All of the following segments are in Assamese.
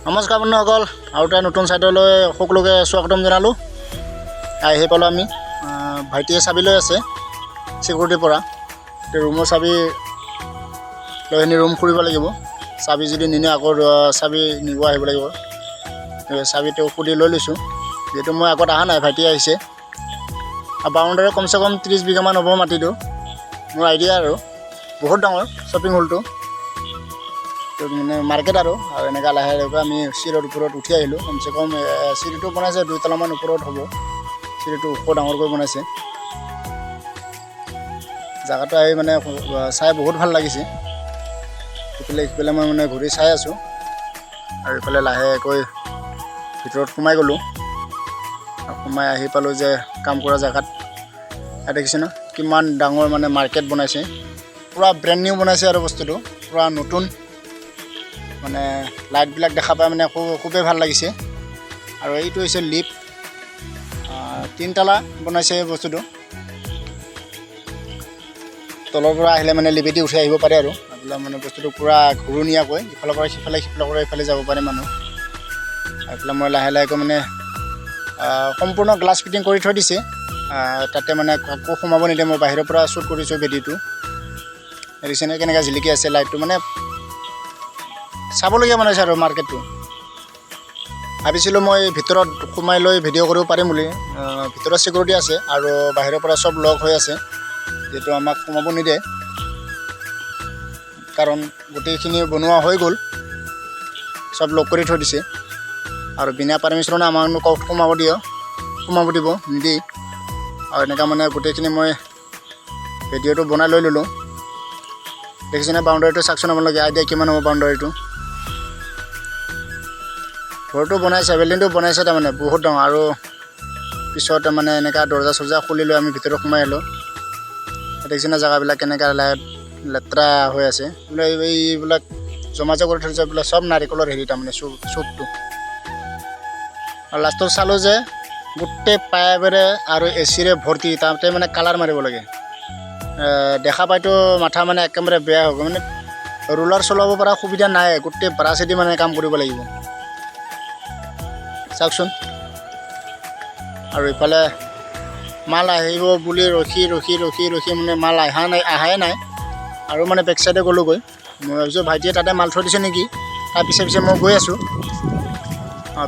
নমস্কাৰ বন্ধুসকল, আৰু এটা নতুন ছাইটলৈ সকলোকে স্বাগতম জনালোঁ। আহি পালোঁ আমি। ভাইটিয়ে চাবি লৈ আছে চিকিউৰিটিৰ পৰা। ৰুমৰ চাবি লৈ আনি ৰুম খুলিব লাগিব। চাবি যদি নিনিয়ে আকৌ চাবি নিব আহিব লাগিব। চাবিটো খুলি লৈ লৈছোঁ, যিহেতু মই আগত অহা নাই, ভাইটি আহিছে। আৰু বাউণ্ডাৰী কমচে কম 30 বিঘামান হ'ব মাটিটো, মোৰ আইডিয়া আৰু। বহুত ডাঙৰ শ্বপিং হলটো, মানে মাৰ্কেট আৰু এনেকৈ লাহে লাহে আমি চিৰিৰ ওপৰত উঠি আহিলোঁ। কমচে কম চিৰিটো বনাইছে 2 তলামান ওপৰত হ'ব। চিৰিটো ওখ ডাঙৰকৈ বনাইছে। জেগাটো আহি মানে চাই বহুত ভাল লাগিছে। সিফালে মই মানে ঘূৰি চাই আছোঁ, আৰু ইফালে লাহেকৈ ভিতৰত সোমাই গ'লোঁ। সোমাই আহি পালোঁ যে কাম কৰা জেগাত। দেখিছে ন কিমান ডাঙৰ মানে মাৰ্কেট বনাইছে, পূৰা ব্ৰেণ্ড নিউ বনাইছে আৰু বস্তুটো পূৰা নতুন। মানে লাইটবিলাক দেখা পাই মানে খুবেই ভাল লাগিছে। আৰু এইটো হৈছে লিফ্ট, 3 তলা বনাইছে বস্তুটো। তলৰ পৰা আহিলে মানে লিফ্টেদি উঠি আহিব পাৰে আৰু এইবিলাক মানে বস্তুটো পূৰা ঘূৰণীয়াকৈ ইফালৰ পৰা সিফালে, সিফালৰ পৰা ইফালে যাব পাৰে মানুহ। এইফালে মই লাহে লাহেকৈ মানে সম্পূৰ্ণ গ্লাছ ফিটিং কৰি থৈ দিছে। তাতে মানে কাকো সোমাব নিদিয়ে। মই বাহিৰৰ পৰা শ্বুট কৰিছোঁ ভিডিঅ'টো। দেখিছেনে কেনেকৈ জিলিকি আছে লাইটটো, মানে চাবলগীয়া বনাইছে আৰু মাৰ্কেটটো। ভাবিছিলোঁ মই ভিতৰত সোমাই লৈ ভিডিঅ' কৰিব পাৰিম বুলি। ভিতৰত চিকিউৰিটি আছে আৰু বাহিৰৰ পৰা চব লগ হৈ আছে, যিহেতু আমাক সোমাব নিদিয়ে। কাৰণ গোটেইখিনি বনোৱা হৈ গ'ল, চব লগ কৰি থৈ দিছে। আৰু বিনা পাৰ্মিশ্যনে আমাকনো ক'ত সোমাব দিব নিদি। আৰু এনেকুৱা মানে গোটেইখিনি মই ভিডিঅ'টো বনাই লৈ ল'লোঁ। দেখিছেনে বাউণ্ডাৰীটো চাকচোন আপোনালোকে, আইডিয়া কিমান হ'ব বাউণ্ডাৰীটো। ঘৰটো বনাইছে, বিল্ডিংটো বনাইছে তাৰমানে বহুত ডাঙৰ। আৰু পিছত মানে এনেকুৱা দৰ্জা চৰ্জা খুলি লৈ আমি ভিতৰত সোমাই আহিলোঁ। দেখিছেনে জেগাবিলাক কেনেকৈ লেতেৰা হৈ আছে। এইবিলাক জমা কৰি থৈছে, এইবিলাক চব নাৰিকলৰ হেৰি তাৰমানে চুপটো। আৰু লাষ্টত চালোঁ যে গোটেই পাইপেৰে আৰু এচিৰে ভৰ্তি, তাতে মানে কালাৰ মাৰিব লাগে। দেখা পাইতো মাথা মানে একেবাৰে বেয়া হ'ব। মানে ৰোলাৰ চলাব পৰা সুবিধা নাই, গোটেই ব্ৰাছেদি মানে কাম কৰিব লাগিব চাওকচোন। আৰু ইফালে মাল আহিব বুলি ৰখি মানে মাল অহাই নাই। আৰু মানে বেক চাইডে গ'লোঁগৈ। মই ভাবিছোঁ ভাইটিয়ে তাতে মাল থৈ দিছে নেকি, তাৰ পিছে মই গৈ আছোঁ।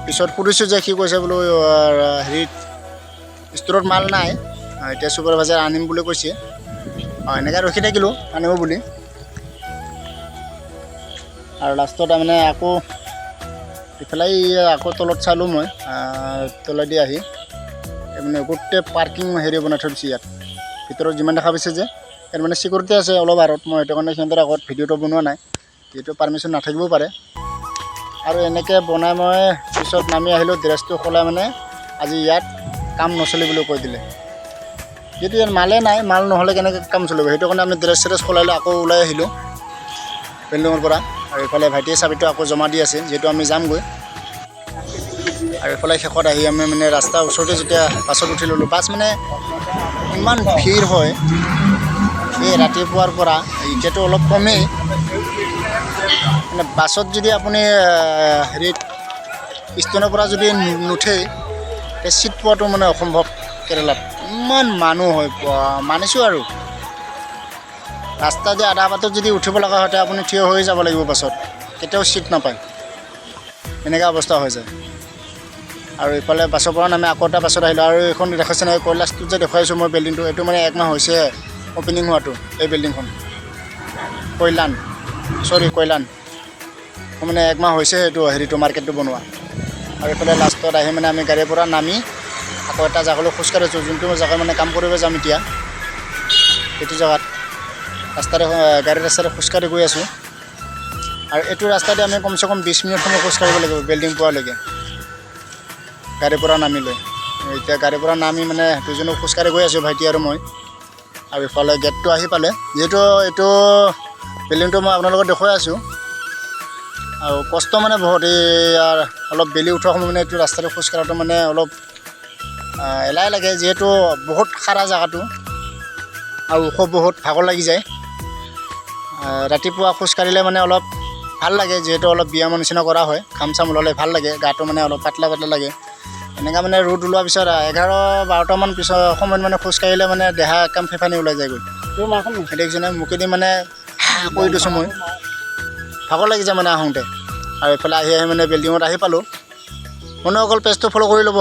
পিছত সুধিছোঁ যে সি কৈছে বোলো হেৰিত ষ্ট'ৰত মাল নাই, এতিয়া ছুপাৰভাইজাৰ আনিম বুলি কৈছে। এনেকৈ ৰখি থাকিলোঁ আনিব বুলি। আৰু লাষ্টত তাৰমানে আকৌ ইফালে আকৌ তলত চালোঁ মই। তলেদি আহি মানে গোটেই পাৰ্কিং হেৰি বনাই থৈ দিছে ইয়াত। ভিতৰত যিমান দেখা পাইছে যে ইয়াত মানে চিকিউৰিটি আছে অলপ আগত। মই সেইটো কাৰণে সিহঁতৰ আগত ভিডিঅ'টো বনোৱা নাই, যিহেতু পাৰ্মিশ্যন নাথাকিবও পাৰে। আৰু এনেকৈ বনাই মই পিছত নামি আহিলোঁ। ড্ৰেছটো সলাই মানে আজি ইয়াত কাম নচলে বুলি কৈ দিলে। যিহেতু ইয়াত মালে নাই, মাল নহ'লে কেনেকৈ কাম চলিব। সেইটো কাৰণে আমি ড্ৰেছ সলাই লৈ আকৌ ওলাই আহিলোঁ বিল্ডিঙৰ পৰা। আৰু এইফালে ভাইটিয়ে চাবিটো আকৌ জমা দি আছে, যিহেতু আমি যামগৈ। আৰু এইফালে শেষত আহি আমি মানে ৰাস্তাৰ ওচৰতে যেতিয়া বাছত উঠি ল'লোঁ। বাছ মানে ইমান ভিৰ হয় এই ৰাতিপুৱাৰ পৰা, এতিয়াতো অলপ কমেই। মানে বাছত যদি আপুনি হেৰিত ষ্টেণ্ডৰ পৰা যদি নুঠে, চিট পোৱাটো মানে অসম্ভৱ। কেৰেলাত ইমান মানুহ হয়, মানিছোঁ আৰু। ৰাস্তা দি আধা বাটত যদি উঠিব লগা হয়, আপুনি থিয় হৈ যাব লাগিব বাছত, কেতিয়াও চিট নাপায়। এনেকুৱা অৱস্থা হৈ যায়। আৰু ইফালে বাছৰ পৰা নামি আকৌ এটা বাছত আহিলোঁ। আৰু এইখন দেখাইছে নহয়, কৈলাশটোত যে দেখুৱাইছোঁ মই বিল্ডিংটো, এইটো মানে 1 মাহ হৈছে অপেনিং হোৱাটো। এই বিল্ডিংখন কল্যাণ মানে 1 মাহ হৈছে এইটো হেৰিটো মাৰ্কেটটো বনোৱা। আৰু এইফালে লাষ্টত আহি মানে আমি গাড়ীৰ পৰা নামি আকৌ এটা জেগালৈ খোজকাঢ়িছোঁ, যোনটো জেগা মানে কাম কৰিব যাম এতিয়া। এইটো জেগাত গাড়ীৰ ৰাস্তাৰে খোজকাঢ়ি গৈ আছোঁ। আৰু এইটো ৰাস্তাতে আমি কমচে কম 20 মিনিট সময় খোজকাঢ়িব লাগিব বিল্ডিং পোৱালৈকে, গাড়ীৰ পৰা নামি লৈ। এতিয়া গাড়ীৰ পৰা নামি মানে দুজনে খোজকাঢ়ি গৈ আছোঁ, ভাইটি আৰু মই। আৰু ইফালে গেটটো আহি পালে, যিহেতু এইটো বিল্ডিংটো মই আপোনালোকক দেখুৱাই আছোঁ। আৰু কষ্ট মানে বহুত। ইয়াৰ অলপ বেলি উঠোৱা সময় মানে এইটো ৰাস্তাটো খোজকাঢ়াটো মানে অলপ এলাহ লাগে, যিহেতু বহুত খাৰা জেগাটো আৰু ওখ বহুত, ভাগৰ লাগি যায়। ৰাতিপুৱা খোজকাঢ়িলে মানে অলপ ভাল লাগে, যিহেতু অলপ ব্যায়ামৰ নিচিনা কৰা হয়, ঘাম চাম ওলালে ভাল লাগে, গাটো মানে অলপ পাতলা পাতলা লাগে। এনেকৈ মানে ৰ'দ ওলোৱাৰ পিছত 11-12টামান পিছত সময়ত মানে খোজকাঢ়িলে মানে দেহা একদম ফেফানি ওলাই যায়গৈ। দেখিছেনে মোকেদি মানে কৰি দিছোঁ মই, ভাগৰ লাগিছে মানে আহোঁতে। আৰু এইফালে আহি মানে বিল্ডিঙত আহি পালোঁ। বন্ধুসকল পেজটো ফ'ল' কৰি ল'ব।